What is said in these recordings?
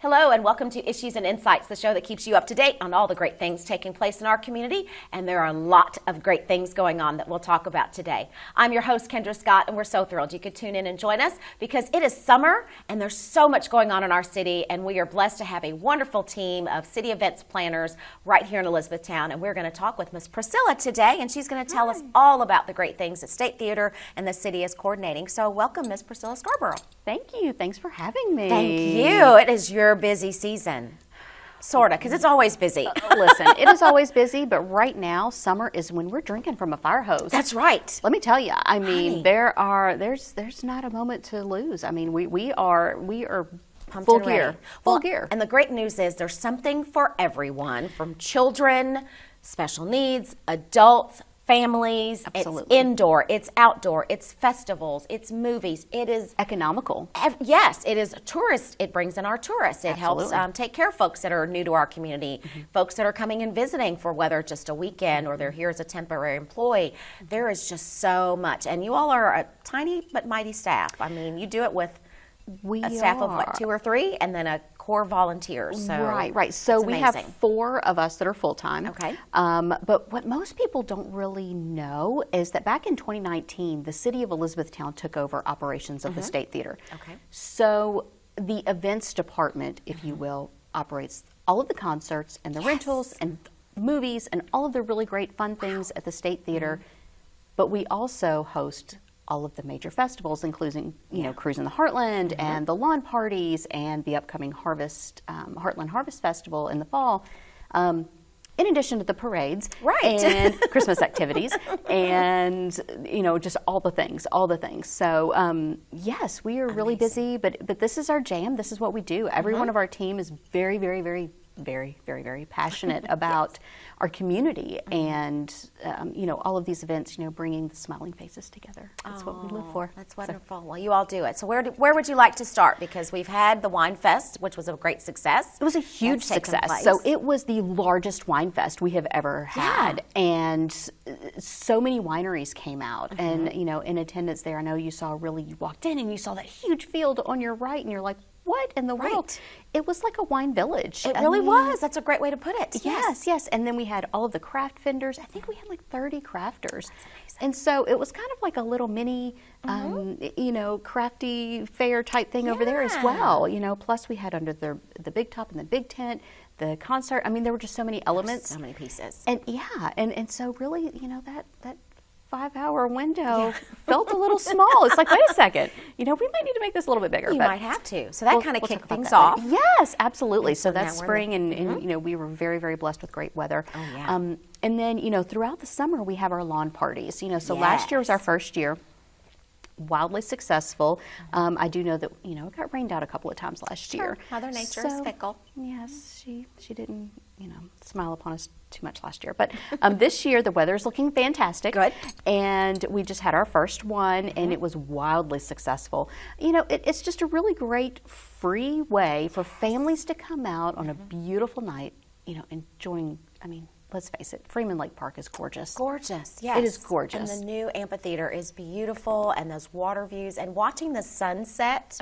Hello and welcome to Issues and Insights, the show that keeps you up to date on all the great things taking place in our community, and there are a lot of great things going on that we'll talk about today. I'm your host, Kendra Scott, and we're so thrilled you could tune in and join us because it is summer and there's so much going on in our city, and we are blessed to have a wonderful team of city events planners right here in Elizabethtown, and we're going to talk with Miss Priscilla today, and she's going to tell us all about the great things that State Theater and the city is coordinating. So welcome, Miss Priscilla Scarborough. Thank you. Thanks for having me. Thank you. It is your busy season. Sort of, because it's always busy. Listen, it is always busy, but right now, summer is when we're drinking from a fire hose. That's right. Let me tell you, I mean, there's not a moment to lose. I mean, we are Pumped full and ready. gear. Full gear. And the great news is there's something for everyone, from children, special needs, adults, families. Absolutely. It's indoor, it's outdoor, it's festivals, it's movies. It is Economical. Yes, it is tourists. It brings in our tourists. It Absolutely. helps take care of folks that are new to our community, folks that are coming and visiting for whether just a weekend or they're here as a temporary employee. There is just so much. And you all are a tiny but mighty staff. I mean, you do it with a staff of what, 2 or 3, and then a core volunteers. So Right. So we have 4 of us that are full-time. Okay. But what most people don't really know is that back in 2019, the city of Elizabethtown took over operations of the State Theater. Okay. So the events department, if you will, operates all of the concerts and the rentals and movies and all of the really great fun things at the State Theater. But we also host all of the major festivals, including, Cruise in the Heartland and the lawn parties and the upcoming Heartland Harvest Festival in the fall, in addition to the parades and Christmas activities and, just all the things. So, yes, we are really busy, but this is our jam. This is what we do. Every one of our team is very, very, very, very, very, very passionate about our community and, all of these events, bringing the smiling faces together. That's what we live for. That's wonderful. Well, you all do it. So where would you like to start? Because we've had the Wine Fest, which was a great success. It was a huge success. So it was the largest wine fest we have ever had. And so many wineries came out. And, in attendance there, I know you walked in and you saw that huge field on your right and you're like, what in the world? It was like a wine village. It really was. That's a great way to put it. Yes. And then we had all of the craft vendors. I think we had like 30 crafters. And so it was kind of like a little mini, crafty fair type thing over there as well. Plus we had under the big top and the big tent, the concert. I mean, there were just so many elements. So many pieces. And and so really, that 5-hour window felt a little small. It's like, wait a second, we might need to make this a little bit bigger. You might have to. So that kind of kicked things off. Yes, absolutely. So that's spring, and we were very, very blessed with great weather. Oh, yeah. And then, throughout the summer, we have our lawn parties. So last year was our first year. Wildly successful. I do know that, it got rained out a couple of times last year. Mother Nature is fickle. Yes, she didn't, smile upon us too much last year. But this year, the weather is looking fantastic. Good. And we just had our first one, and it was wildly successful. It's just a really great free way for families to come out on a beautiful night, enjoying, let's face it, Freeman Lake Park is gorgeous. Gorgeous, yes. It is gorgeous. And the new amphitheater is beautiful, and those water views, and watching the sunset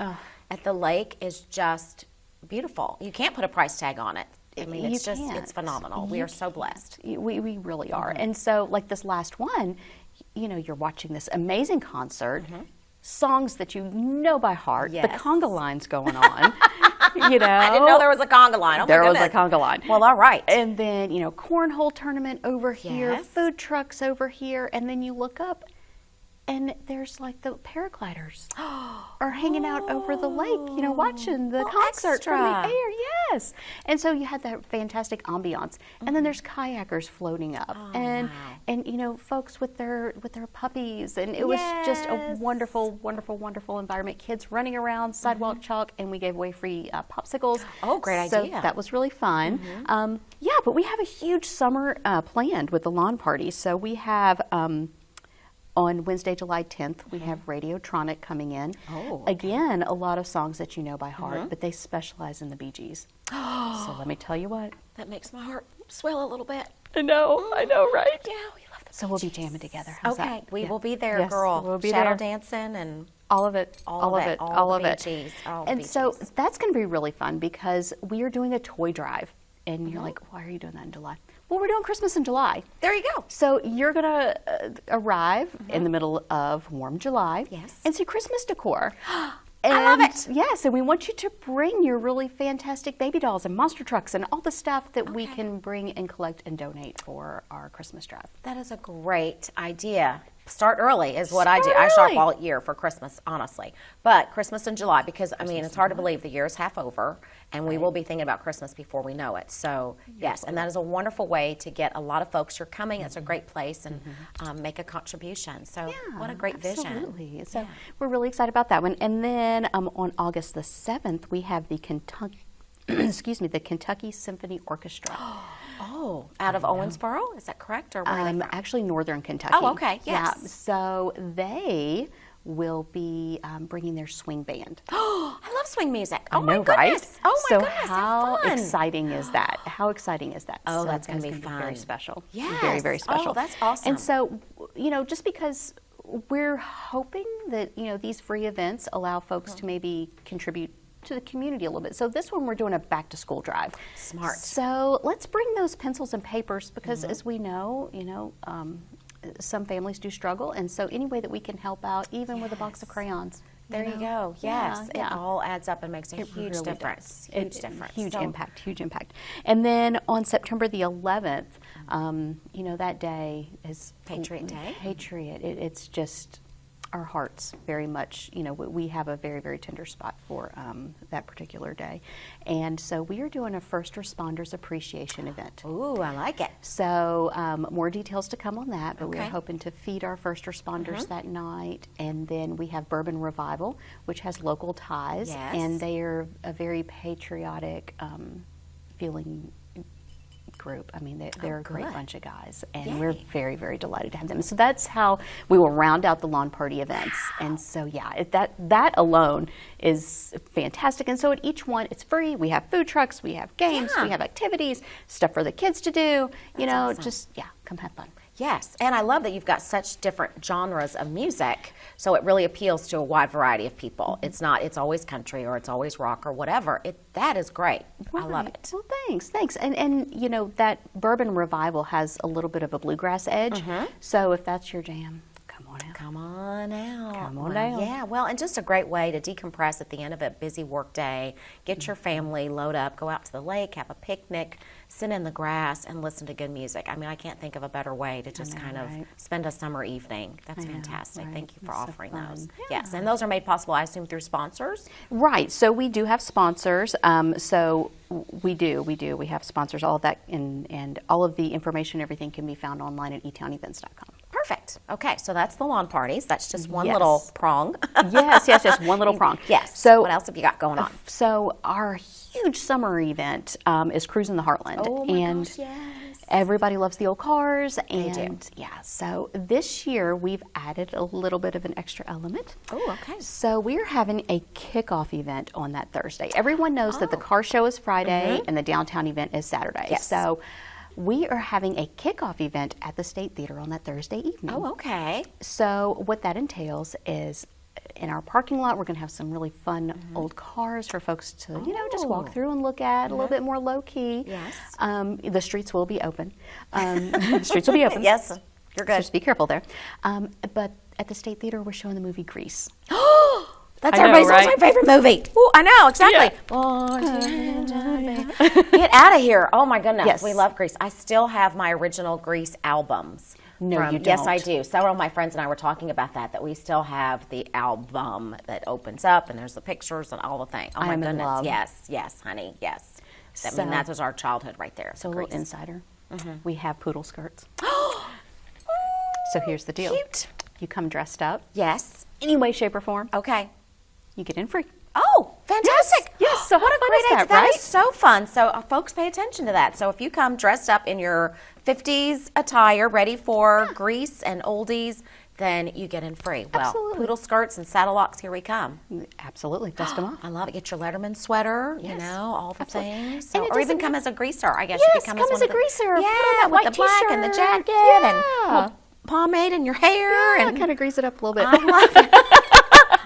at the lake is just beautiful. You can't put a price tag on it. I mean, it's phenomenal. We are so blessed. We really are. And so, like this last one, you're watching this amazing concert, songs that you know by heart, the conga line's going on. I didn't know there was a conga line. Oh, there was a conga line. Well, all right. And then, cornhole tournament over here, food trucks over here, and then you look up, and there's like the paragliders are hanging out over the lake, watching the concert from the air. Yes. And so you had that fantastic ambiance. And then there's kayakers floating up and folks with their puppies. And it was just a wonderful, wonderful, wonderful environment. Kids running around, sidewalk chalk, and we gave away free popsicles. Oh, great idea. So that was really fun. But we have a huge summer planned with the lawn parties. So we have on Wednesday, July 10th, we have Radiotronic coming in. Oh, again, a lot of songs that you know by heart, but they specialize in the Bee Gees. So let me tell you what. That makes my heart swell a little bit. I know, right? Yeah, we love the So we'll be jamming together. How's that? We will be there, girl. We'll be Shadow there. dancing and All of it. All of it. All the BGs. And so that's going to be really fun because we are doing a toy drive. And you're like, why are you doing that in July? Well, we're doing Christmas in July. There you go. So you're going to arrive in the middle of warm July and see Christmas decor. And, I love it. Yes, and we want you to bring your really fantastic baby dolls and monster trucks and all the stuff that we can bring and collect and donate for our Christmas drive. That is a great idea. Start early is what I do. I shop all year for Christmas, honestly. But Christmas in July, because, I mean, it's hard to believe the year is half over, and we will be thinking about Christmas before we know it. So, yes, and that is a wonderful way to get a lot of folks. You're coming. It's a great place and make a contribution. So, what a great vision. Absolutely. So, we're really excited about that one. And then on August the 7th, we have the the Kentucky Symphony Orchestra. Oh, out of Owensboro, is that correct? Or where are they from? Actually, Northern Kentucky. Oh, okay, yes. Yeah, so they will be bringing their swing band. Oh, I love swing music. Oh, I know, my goodness. Right? Oh, my goodness. So how fun. exciting is that? How exciting is that? Oh, so that's going to be fun. Very special. Yes. Very, very special. Oh, that's awesome. And so, just because we're hoping that, these free events allow folks to maybe contribute to the community a little bit. So this one we're doing a back to school drive. Smart. So let's bring those pencils and papers because as we know, some families do struggle, and so any way that we can help out, even with a box of crayons. There you go. Yes, it all adds up and makes a huge really difference. Huge difference. Huge impact. Huge impact. And then on September the 11th, that day is Patriot Day. It's just our hearts very much, we have a very, very tender spot for that particular day. And so we are doing a First Responders Appreciation event. Ooh, I like it. So more details to come on that, but we're hoping to feed our first responders that night. And then we have Bourbon Revival, which has local ties. Yes. And they are a very patriotic feeling group. I mean, they're a great bunch of guys, and we're very, very delighted to have them. So that's how we will round out the lawn party events. And so, that alone is fantastic. And so at each one, it's free. We have food trucks, we have games, we have activities, stuff for the kids to do. Awesome. Come have fun. Yes, and I love that you've got such different genres of music, so it really appeals to a wide variety of people. It's always country or it's always rock or whatever. That is great. Right. I love it. Well, thanks. And that Bourbon Revival has a little bit of a bluegrass edge, so if that's your jam, come on out. Come on out. Come on down. Yeah, well, and just a great way to decompress at the end of a busy work day. Get your family, load up, go out to the lake, have a picnic, sit in the grass, and listen to good music. I mean, I can't think of a better way to just spend a summer evening. That's fantastic. Right. Thank you for offering those. Yeah. Yes, and those are made possible, I assume, through sponsors? Right. So we do have sponsors. We have sponsors, all of that, and all of the information, everything can be found online at etownevents.com. Perfect. Okay, so that's the lawn parties. That's just one little prong. yes, one little prong. Yes. So what else have you got going on? So our huge summer event is Cruising the Heartland. Oh my gosh, yes. Everybody loves the old cars, and They do. so this year we've added a little bit of an extra element. Oh, okay. So we're having a kickoff event on that Thursday. Everyone knows that the car show is Friday and the downtown event is Saturday. Yes. So we are having a kickoff event at the State Theater on that Thursday evening. Oh, okay. So what that entails is in our parking lot, we're going to have some really fun old cars for folks to, just walk through and look at, a little bit more low-key. Yes. The streets will be open. The streets will be open. Yes, you're good. So just be careful there. But at the State Theater, we're showing the movie Grease. That's I know, everybody's right? my favorite movie. Oh, I know, exactly. Get out of here. Oh, my goodness. Yes. We love Grease. I still have my original Grease albums. No, you don't. Yes, I do. Several of my friends and I were talking about that we still have the album that opens up and there's the pictures and all the things. Oh, my I'm in goodness. love. Yes, honey, yes. That was our childhood right there. So a little insider. We have poodle skirts. So here's the deal. Cute. You come dressed up. Yes. Any way, shape, or form. Okay. You get in free. Oh, fantastic. Yes. So what a how fun great is that, idea. That right? is so fun. So folks, pay attention to that. So if you come dressed up in your 50s attire, ready for Grease and oldies, then you get in free. Well, Absolutely. poodle skirts and saddle locks, here we come. Absolutely. Dust them off. I love it. Get your Letterman sweater, Yes. all the Absolutely. things. And it Or even doesn't come as a greaser, I guess. Yes, you could come come as as one a of the- greaser. Yeah, Put on that with white the black and the t-shirt. jacket Yeah. and little pomade in your hair. Yeah, and kind of grease it up a little bit. I love it.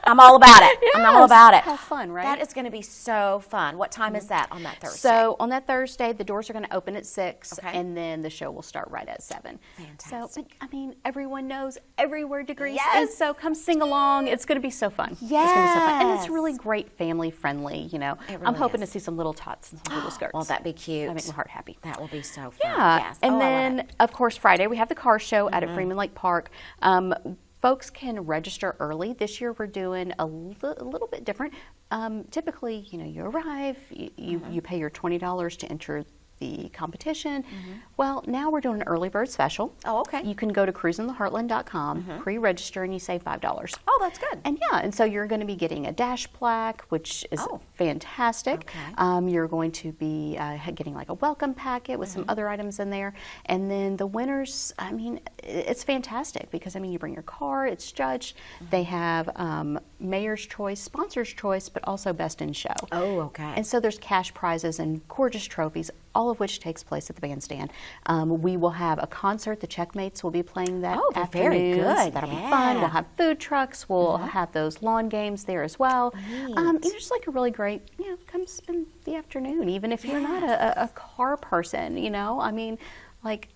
I'm all about it. I'm all about it. How fun, right? That is going to be so fun. What time is that on that Thursday? So on that Thursday, the doors are going to open at 6, Okay. and then the show will start right at 7. Fantastic. So, but, I mean, everyone knows every word to Grease, Yes. and so come sing along. It's going to be so fun. It's going to be so fun. And it's really great family friendly, you know. It really I'm hoping is. to see some little tots and some little skirts. Won't that be cute? That make my heart happy. That will be so fun. Yeah, Yes. and Oh, I love then, it. of course, Friday we have the car show out at Freeman Lake Park. Folks can register early. This year we're doing a little bit different. Typically, you know, you arrive, you pay your $20 to enter the competition. Well, now we're doing an early bird special. Oh, okay. You can go to cruisintheheartland.com, pre-register, and you save $5. Oh, that's good. And yeah, and so you're going to be getting a dash plaque, which is fantastic. Okay. You're going to be getting like a welcome packet with some other items in there. And then the winners, I mean, it's fantastic because, I mean, you bring your car, it's judged. They have Mayor's Choice, Sponsor's Choice, but also Best in Show. Oh, okay. And so there's cash prizes and gorgeous trophies, all of which takes place at the bandstand. We will have a concert. The Checkmates will be playing that Oh, they're afternoon. very good. So that'll be fun. Yeah. We'll have food trucks. We'll have those lawn games there as well. It's just like a really great, you know, come spend the afternoon, even if you're not a car person, you know. I mean, like,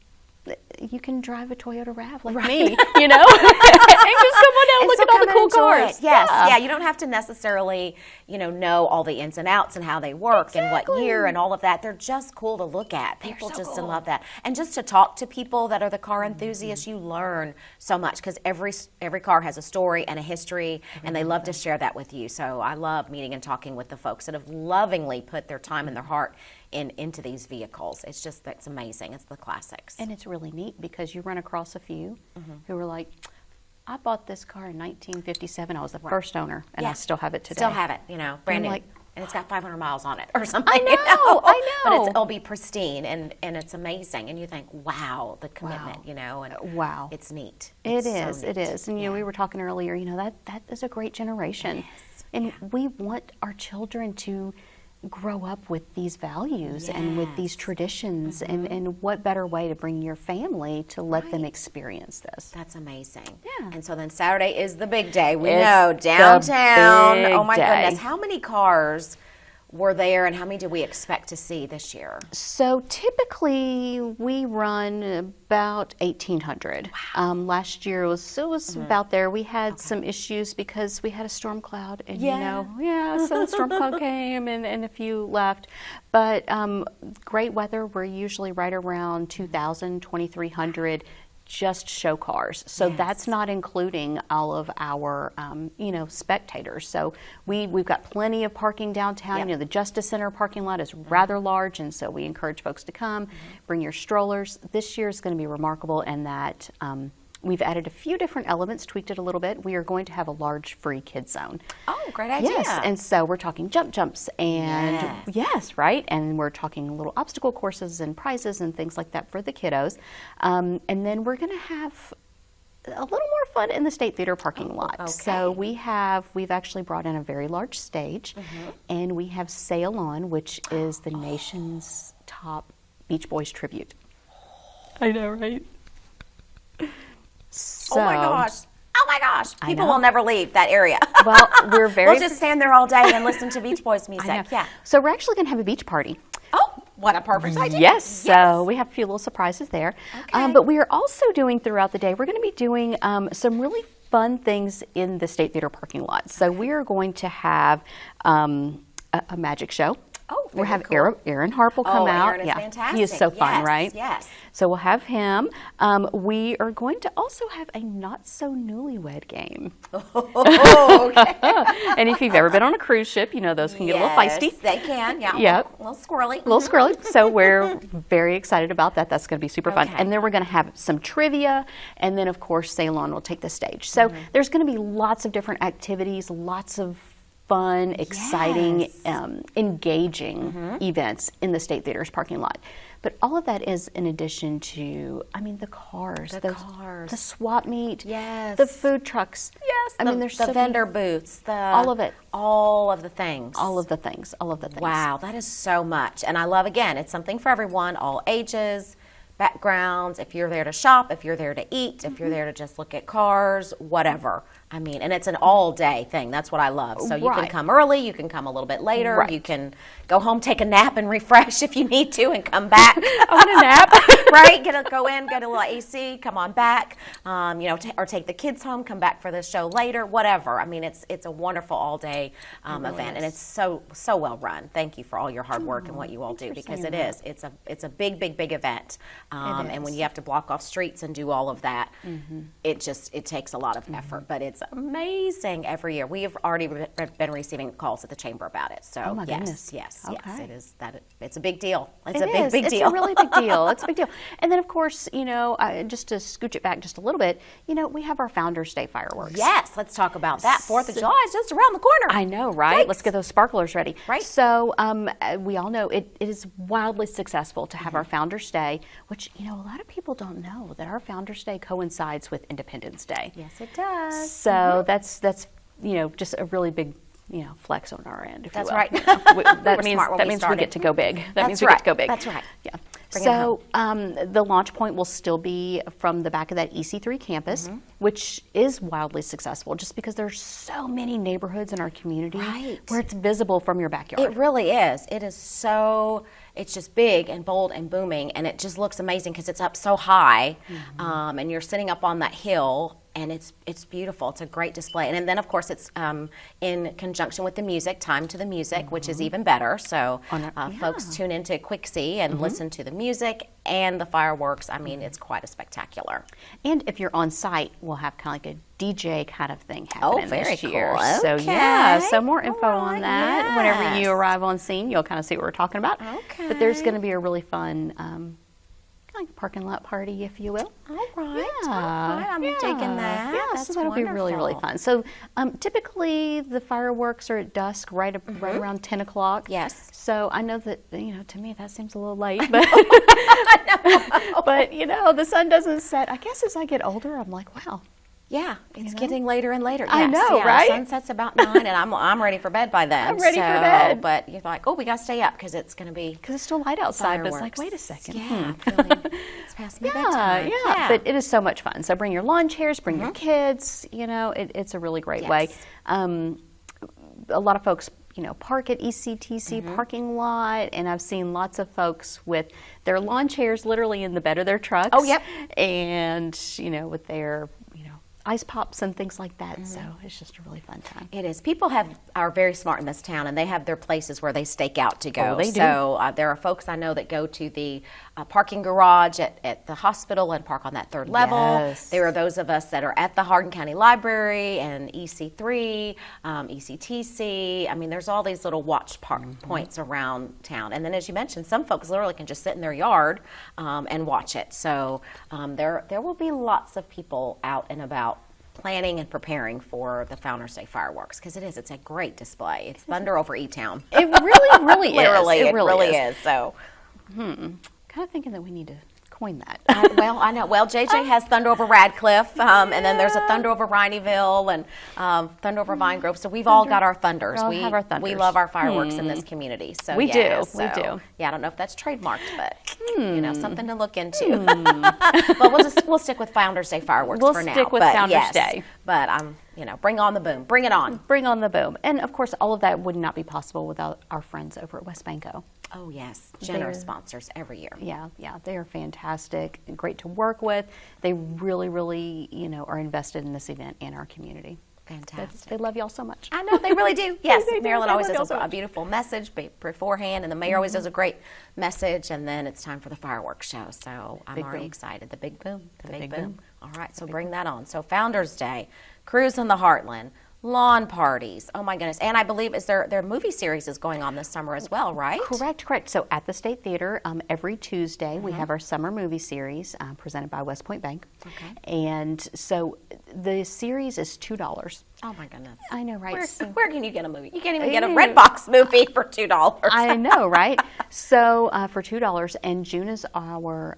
you can drive a Toyota RAV like me, you know, and just come on down and look so at all the come cool and enjoy cars. it. Yes, yeah. You don't have to necessarily, you know all the ins and outs and how they work and what year and all of that. They're just cool to look at. People so just cool. love that. And just to talk to people that are the car enthusiasts, you learn so much because every car has a story and a history, and they love to share that with you. So I love meeting and talking with the folks that have lovingly put their time and their heart into these vehicles. It's just, that's amazing. It's the classics. And it's really neat because you run across a few who are like, I bought this car in 1957. I was the first owner, and I still have it today. Still have it, you know, brand new. like, And it's got 500 miles on it or something. I know, you know? I know. But it'll be pristine, and it's amazing. And you think, wow, the commitment, you know. And Wow. It's neat. It It's so is, it neat. is. And, you know, we were talking earlier, you know, that is a great generation. Yes. And we want our children to grow up with these values and with these Yes. traditions, and what better way to bring your family to let them experience this. That's amazing. Yeah. And so then Saturday is the big day. We It's know, the downtown. big Oh my day. goodness. How many cars were there, and how many do we expect to see this year? So typically we run about 1,800. Last year it was about there. We had some issues because we had a storm cloud, and so the storm cloud came and a few left. But great weather. We're usually right around 2,000, 2,300. Just show cars. So that's not including all of our, spectators. So we've got plenty of parking downtown. Yep. You know, the Justice Center parking lot is rather large, and so we encourage folks to come, bring your strollers. This year is going to be remarkable in that we've added a few different elements, tweaked it a little bit. We are going to have a large free kids zone. Oh, great idea. Yes, and so we're talking jumps and yes, right, and we're talking little obstacle courses and prizes and things like that for the kiddos. And then we're going to have a little more fun in the State Theater parking lot. okay. So we've actually brought in a very large stage, and we have Sail On, which is the nation's top Beach Boys tribute. I know, right? So, Oh my gosh. Oh my gosh. I People know. will never leave that area. Well, we're very We'll just stand there all day and listen to Beach Boys music. I know. Yeah. So we're actually going to have a beach party. Oh, what a perfect idea. Yes, so we have a few little surprises there. Okay. But we are also doing throughout the day, we're going to be doing some really fun things in the State Theater parking lot. So we are going to have a magic show. Oh, We'll very have cool. Aaron Harp will come out. Aaron is fantastic. He is so fun, Yes, right? yes. So we'll have him. We are going to also have a not so newlywed game. Oh, okay. And if you've ever been on a cruise ship, you know those can get a little feisty. Yes, they can. Yeah. Yep. A little squirrely. A little squirrely. So we're very excited about that. That's going to be super fun. Okay. And then we're going to have some trivia. And then, of course, Sail On will take the stage. So there's going to be lots of different activities, lots of fun, exciting, engaging events in the State Theater's parking lot. But all of that is in addition to, the cars. The cars. The swap meet. Yes. The food trucks. Yes. There's the so vendor many, booths. all of it. All of the things. All of the things. All of the things. Wow, that is so much. And I love, again, it's something for everyone, all ages. backgrounds, if you're there to shop, if you're there to eat, if you're there to just look at cars, whatever. I mean, and it's an all-day thing. That's what I love. So you can come early, you can come a little bit later, you can go home, take a nap, and refresh if you need to, and come back. I want a nap. Right? Go in, get a little AC, come on back, or take the kids home, come back for the show later, whatever. I mean, it's a wonderful all-day event, and it's so well run. Thank you for all your hard work and what you all do, because it is. It's a big event, and when you have to block off streets and do all of that, it takes a lot of effort, but it's amazing every year. We have already been receiving calls at the chamber about it. So yes, it is that. It's a big deal. It's a big deal. It's a really big deal. It's a big deal. And then, of course, just to scooch it back just a little bit, we have our Founders Day fireworks. Yes, let's talk about that. 4th of July is just around the corner. I know, right? Let's get those sparklers ready. Right. So we all know it is wildly successful to have our Founders Day, which, a lot of people don't know that our Founders Day coincides with Independence Day. Yes, it does. So that's just a really big flex on our end. That's right. That means we get to go big. That means we get to go big. That's right. Yeah. So the launch point will still be from the back of that EC3 campus, which is wildly successful just because there's so many neighborhoods in our community where it's visible from your backyard. It really is. It is so, it's just big and bold and booming, and it just looks amazing because it's up so high, and you're sitting up on that hill. And it's beautiful. It's a great display. And then, of course, it's in conjunction with the music, Time to the Music, which is even better. So folks tune into Quixie and listen to the music and the fireworks. I mean, it's quite a spectacular. And if you're on site, we'll have kind of like a DJ kind of thing happening this year. Cool. So, so more info on that. Yes. Whenever you arrive on scene, you'll kind of see what we're talking about. Okay. But there's going to be a really fun like parking lot party, if you will. All right. I'm digging that. Yeah, that's so that'll wonderful. be really, really fun. So typically the fireworks are at dusk, right around 10 o'clock. Yes. So I know that, to me that seems a little late, but, but the sun doesn't set. I guess as I get older, I'm like, wow. Yeah, it's getting later and later. Yes, I know, right? The sun sets about 9, and I'm ready for bed by then. I'm ready for bed. But you're like, we got to stay up because it's going to be... Because it's still light outside, but it's like, wait a second. Yeah, it's past my bedtime. Yeah, but it is so much fun. So bring your lawn chairs, bring your kids. It's a really great way. A lot of folks park at ECTC parking lot, and I've seen lots of folks with their lawn chairs literally in the bed of their trucks. Oh, yep. And, with their, ice pops and things like that. So it's just a really fun time. It is. People are very smart in this town, and they have their places where they stake out to go. Oh, they do. So there are folks I know that go to the parking garage at the hospital and park on that 3rd level. Yes. There are those of us that are at the Hardin County Library and EC3, ECTC. I mean, there's all these little watch points around town. And then, as you mentioned, some folks literally can just sit in their yard and watch it. So there will be lots of people out and about planning and preparing for the Founders Day fireworks, because it's a great display. It's thunder over E-Town. It really is. Literally, it really is. So, kind of thinking that we need to coin that. I know. Well, JJ has thunder over Radcliffe, and then there's a thunder over Rineyville and thunder over Vine Grove. So we've all got our thunders. We have our thunders. We love our fireworks in this community. So we do. Yeah, I don't know if that's trademarked, but something to look into. But we'll stick with Founders Day fireworks for now. We'll stick with Founders Day. But bring on the boom. Bring it on. Bring on the boom. And of course, all of that would not be possible without our friends over at West Banco. Oh, yes. Generous sponsors every year. Yeah. They are fantastic, great to work with. They really, really, are invested in this event and our community. Fantastic. They love y'all so much. I know, they really do. Yes, They do. Marilyn They always love does y'all so a much. beautiful message beforehand, and the mayor always does a great message, and then it's time for the fireworks show. So I'm already excited. The big boom. The big boom. All right, so bring that on. So Founders Day, Cruise in the Heartland, lawn parties. Oh my goodness. And I believe their movie series is going on this summer as well, right? Correct. So at the State Theater, every Tuesday we have our summer movie series presented by West Point Bank. Okay. And so the series is $2. Oh my goodness. I know, right? Where can you get a movie? You can't even get a Redbox movie for $2. I know, right? So for $2, and June is our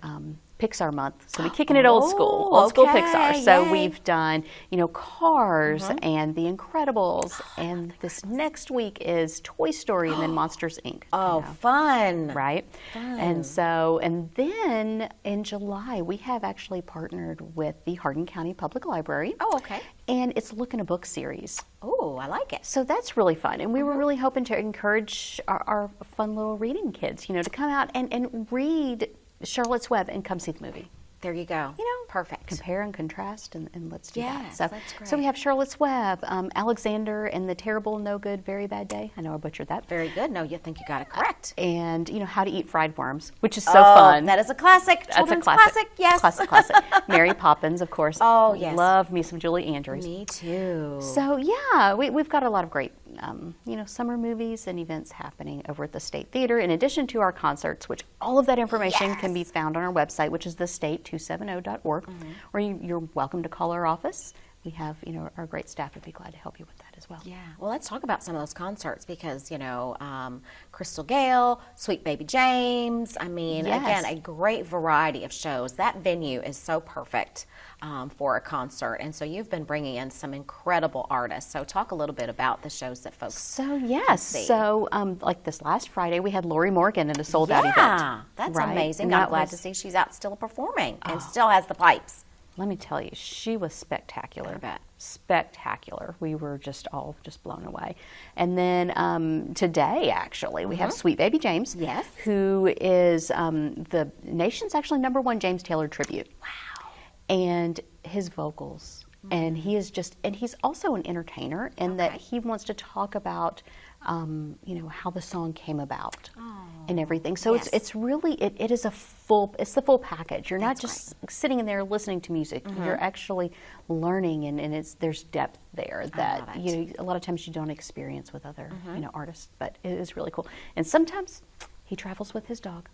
Pixar month, so we're kicking it old school Pixar. So yay. we've done, Cars and The Incredibles, and this next week is Toy Story and then Monsters Inc. Oh, fun. Right? Fun. And then in July, we have actually partnered with the Hardin County Public Library. Oh, okay. And it's Look in a Book series. Oh, I like it. So that's really fun. And we were really hoping to encourage our fun little reading kids, to come out and read Charlotte's Web and come see the movie. There you go. Perfect. Compare and contrast, and let's do that. Yes, So, that's great. So we have Charlotte's Web, Alexander and the Terrible, No Good, Very Bad Day. I know I butchered that. Very good. No, you think you got it correct. And, How to Eat Fried Worms, which is so fun. That is a classic. That's a Children's classic. Yes. Classic. Mary Poppins, of course. Oh, yes. Love me some Julie Andrews. Me too. So, yeah, we've got a lot of great, summer movies and events happening over at the State Theater, in addition to our concerts, which all of that information can be found on our website, which is thestate270.org, or you're welcome to call our office. We have, our great staff would be glad to help you with that as well. Yeah. Well, let's talk about some of those concerts because, Crystal Gale, Sweet Baby James. I mean, Yes. again, a great variety of shows. That venue is so perfect for a concert. And so you've been bringing in some incredible artists. So talk a little bit about the shows that folks So, yes. see. So, like this last Friday, we had Lori Morgan at a sold-out event. Yeah, that's right? amazing. And I'm that glad to was- see she's out still performing and still has the pipes. Let me tell you, she was spectacular. I bet. Spectacular. We were just all blown away. And then today, actually, we have Sweet Baby James, Yes. who is the nation's actually #1 James Taylor tribute. Wow. And his vocals, and he's also an entertainer, in that he wants to talk about, how the song came about and everything. So Yes. it's really it is it's the full package. You're not just sitting in there listening to music. You're actually learning, and there's depth there that love it. a lot of times you don't experience with other artists. But it is really cool. And sometimes he travels with his dog,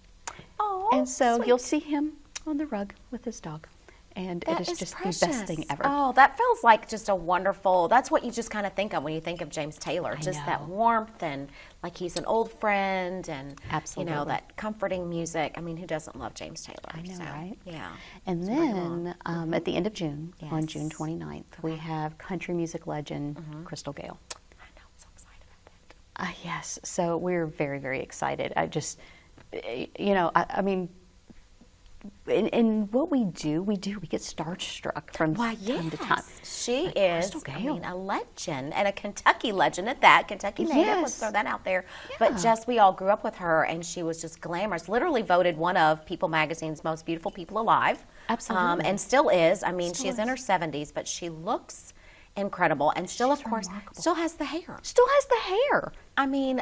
Oh, and so sweet. you'll see him on the rug with his dog. And That it is just precious. the best thing ever. Oh, that feels like just a wonderful, that's what you just kind of think of when you think of James Taylor. Just that know. warmth and like he's an old friend and, Absolutely. that comforting music. I mean, who doesn't love James Taylor? I know, So, right? Yeah. And then at the end of June, on Yes. June 29th, we have country music legend Crystal Gale. I know, I'm so excited about that. Yes, so we're very, very excited. I mean, in what we get starstruck from time to time. She Like is, Crystal I Gale. mean, a legend and a Kentucky legend at that. Kentucky native, let's Yes. throw that out there. Yeah. But just, we all grew up with her and she was just glamorous. Literally voted one of People Magazine's most beautiful people alive. Absolutely. And still is. I mean, Still she's in her is. 70s, but she looks incredible and still, She's of course, remarkable. still has the hair. Still has the hair. I mean,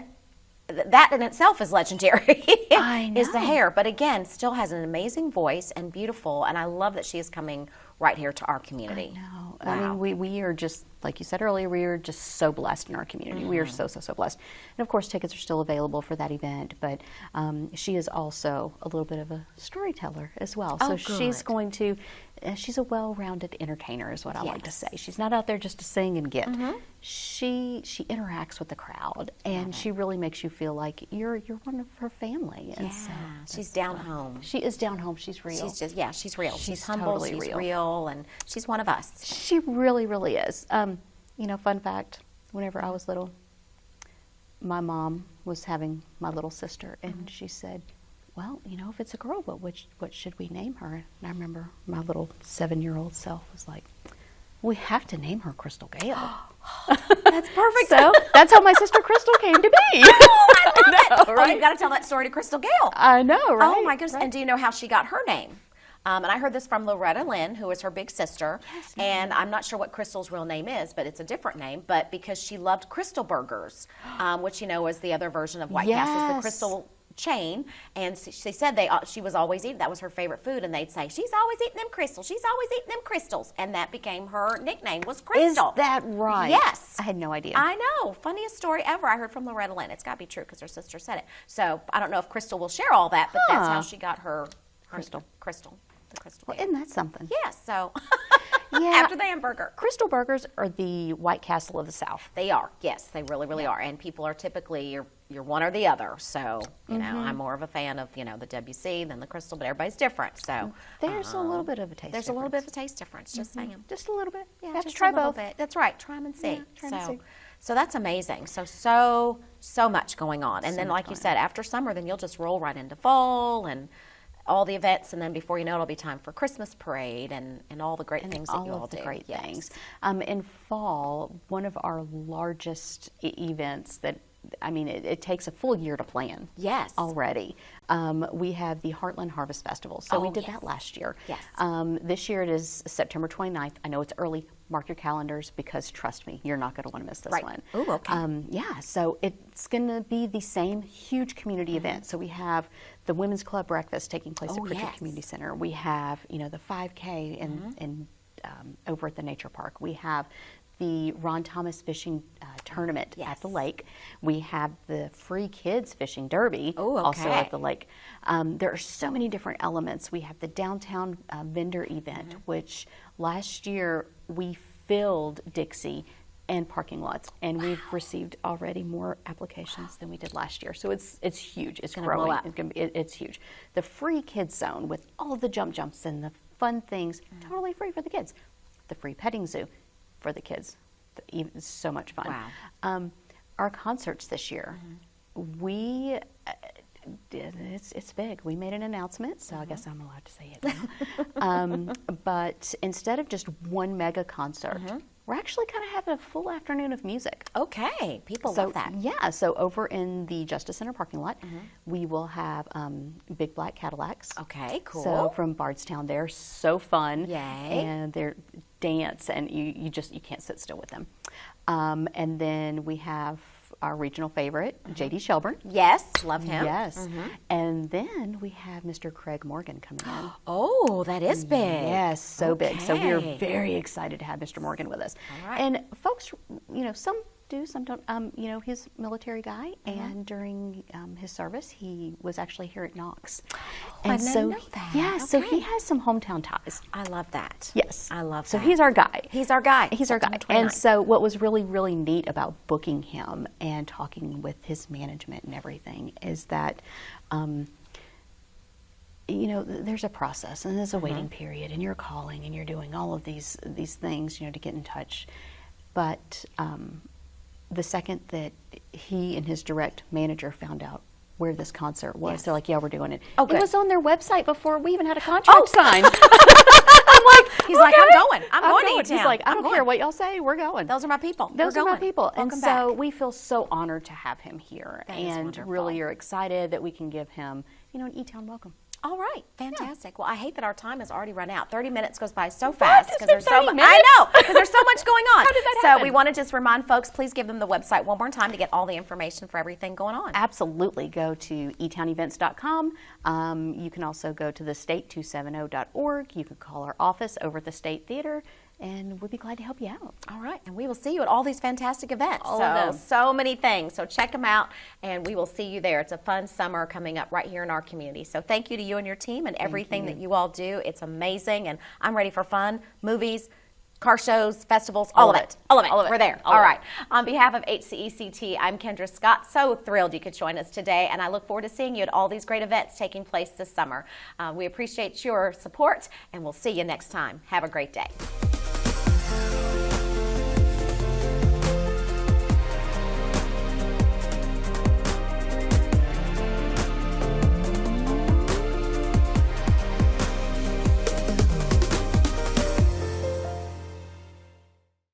that in itself is legendary. I Is the know. hair, but again, still has an amazing voice and beautiful. And I love that she is coming right here to our community. No, Wow. I mean, we are just, like you said earlier, we are just so blessed in our community. We are so blessed. And of course, tickets are still available for that event, but she is also a little bit of a storyteller as well. Oh, So she's good. going to, she's a well-rounded entertainer is what I like to Yes. say. She's not out there just to sing and get. She interacts with the crowd, and she really makes you feel like you're one of her family. And so She's down home. she is down home. She's real. She's just, she's real. She's She's humble, totally she's real. real, and she's one of us. She really, really is. Fun fact, whenever I was little, my mom was having my little sister, and she said, well, if it's a girl, what should we name her? And I remember my little 7-year-old self was like, we have to name her Crystal Gale. That's perfect. So that's how my sister Crystal came to be. I love it. know, Oh, right? you've got to tell that story to Crystal Gale. I know, right? Oh my goodness! right. And do you know how she got her name? And I heard this from Loretta Lynn, who is her big sister. Yes, and I'm not sure what Crystal's real name is, but it's a different name. But because she loved Crystal Burgers, which is the other version of White Castle's, the Yes. Crystal chain. And she said she was always eating. That was her favorite food, and they'd say, "She's always eating them crystals. She's always eating them crystals," and that became her nickname. Was Crystal? Is that right? Yes. I had no idea. I know. Funniest story ever. I heard from Loretta Lynn. It's got to be true because her sister said it. So I don't know if Crystal will share all that, but that's how she got her Crystal. The Crystal. Well, isn't that something? Yes. So After the hamburger. Crystal Burgers are the White Castle of the South. They are. Yes, they really, really are. And people are typically, you're one or the other. So, you know, I'm more of a fan of, you know, the WC than the Crystal, but everybody's different. So There's a little bit of a taste There's difference. a little bit of a taste difference, just saying. Just a little bit. Yeah, You have just to try a little both. bit. That's right. Try them and see. Yeah, try 'em and see. So that's amazing. So much going on. And then, much like you going said, after summer, then you'll just roll right into fall and all the events. And then before you know it, it'll be time for Christmas parade and all the great things that you all all of the do. great Yes. things. In fall, one of our largest events that, I mean, it takes a full year to plan. Yes. Already. We have the Heartland Harvest Festival. So we did that last year. Yes. This year it is September 29th. I know it's early. Mark your calendars because trust me, you're not going to want to miss this Right. one. Oh, okay. Yeah, so it's going to be the same huge community event. So we have the Women's Club breakfast taking place at Pritchard yes. Community Center. We have, you know, the 5K in over at the Nature Park. We have the Ron Thomas Fishing Tournament at the lake. We have the Free Kids Fishing Derby also at the lake. There are so many different elements. We have the downtown vendor event, which last year we filled Dixie and parking lots, and we've received already more applications than we did last year. So it's huge. It's gonna growing. blow up. It's huge. The Free Kids Zone with all of the jumps and the fun things, totally free for the kids. The free petting zoo for the kids. It's so much fun. Wow. Our concerts this year, we it's big. We made an announcement, so I guess I'm allowed to say it now. But instead of just one mega concert, we're actually kind of having a full afternoon of music. Okay. People So love that. yeah, so over in the Justice Center parking lot, we will have Big Black Cadillacs. Okay, cool. So from Bardstown, they're so fun. Yay. And they're dance, and you can't sit still with them. And then we have our regional favorite, J.D. Shelburne. Yes, love him. Yes. And then we have Mr. Craig Morgan coming in. Oh, that is big. Yes, so big. So we're Okay. very excited to have Mr. Morgan with us. All right. And folks, you know, some do, some don't. You know, he's a military guy, and during his service, he was actually here at Knox. And I didn't know that. Yeah, so Okay. he has some hometown ties. I love that. Yes. I love So that. he's our guy. He's our guy. He's our guy. September And 29th. so what was really, really neat about booking him and talking with his management and everything is that, you know, there's a process and there's a waiting period, and you're calling and you're doing all of these things, you know, to get in touch. But the second that he and his direct manager found out where this concert was, Yes. they're like, yeah, we're doing it. Oh, it good. was on their website before we even had a contract signed. He's like, I'm going. I'm going to He's E-Town. like, I I'm don't going. care what y'all say, we're going. Those are my people. Those We're are my going. people. Welcome And back. so we feel so honored to have him here, That is and wonderful. really are excited that we can give him, you know, an E-Town welcome. All right, fantastic. Well, I hate that our time has already run out. 30 minutes goes by so fast It's because been there's so 30 much. minutes? I know because there's so much going on. How did that So happen? we want to just remind folks, please give them the website one more time to get all the information for everything going on. Absolutely. Go to etownevents.com. You can also go to thestate270.org. You can call our office over at the State Theater, and we'd be glad to help you out. All right, and we will see you at all these fantastic events. All of them. So many things. So check them out, and we will see you there. It's a fun summer coming up right here in our community. So thank you to you and your team and everything that you all do. It's amazing, and I'm ready for fun, movies, car shows, festivals, all of it. All of it. All of it. We're there. All All of right. On behalf of HCEC-TV, I'm Kendra Scott. So thrilled you could join us today, and I look forward to seeing you at all these great events taking place this summer. We appreciate your support, and we'll see you next time. Have a great day.